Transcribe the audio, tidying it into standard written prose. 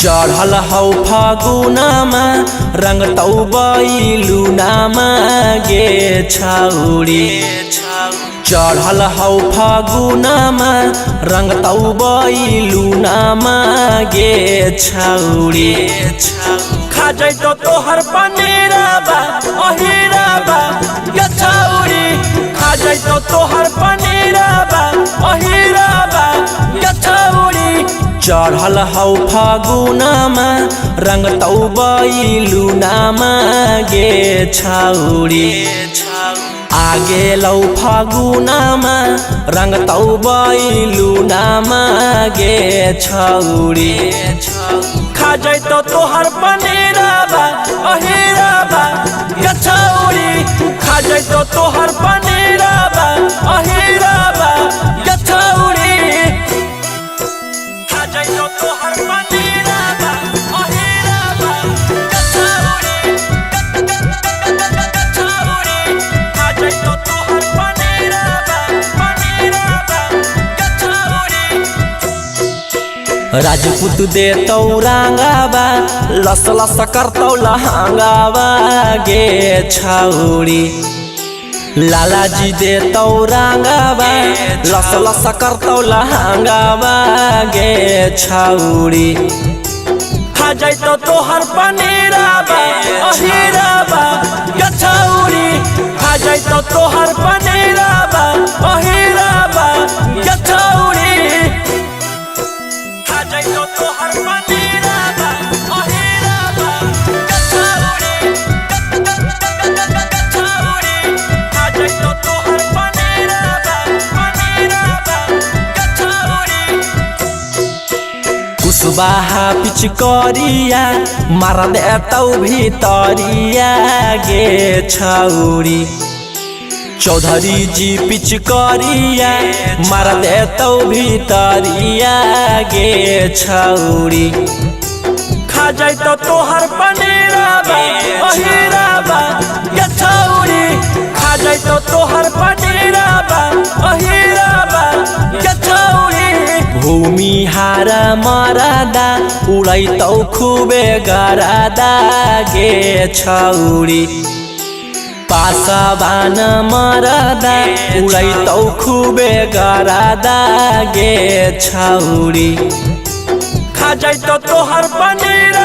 चढ़ल हौ फागुनमा रंगतौ बैलुनामा गे छौरी। चढ़ल हौ फागुनमा रंगतौ बैलुनामा गे छौरी। खा जैतो तोहर पनीरबा अहिरबा गे छौरी। खा जैतो तोहर पनीरबा अहिरबा गे छौरी। चढ़ल हौ फागुनमा रंगतौ बैलुनामा गे छौरी। आगे लौ फागुनमा रंगतौ बैलुनामा गे छौरी। खा जैतो तोहर पनीरबा अहिरबा गे छौरी। खा जैतो तोहर पनीरबा अहिरबा गे छौरी। खा जैतो तोहर पनीरबा अहिरबा गे छौरी। खा जैतो तोहर पनीरबा गे छौरी। राजपूत देतौ रंगाबा लस लस करतौ लहंगाबा गे छौरी। लालाजी देतौ रंगाबा लस लस करतौ लहंगाबा गे छौरी। खा जैतो तोहर पनीरबा अहिरबा गे छौरी। खा जैतो तोहर पनीरबा अहिरबा गे छौरी। खा जैतो तोहर पनीरबा अहिरबा गे छौरी। खा जैतो तोहर पनीरबा गे छौरी। कुशवाहा पिचकरिया मार देतौ भितरिया गे छौरी। चौधरी जी पिचकरिया मार देतौ भितरिया गे छौरी। खा जैतो तोहर पनीरबा अहिरबा गे छौरी। खा जैतो तोहर पनीरबा अहिरबा गे छौरी। भूमिहार मरदा उड़ैतौ खूबे गरदा गे छौरी। पासवान मरदा उड़ैतौ खूबे गरदा गे छौरी। खा जैतो तोहर पनीर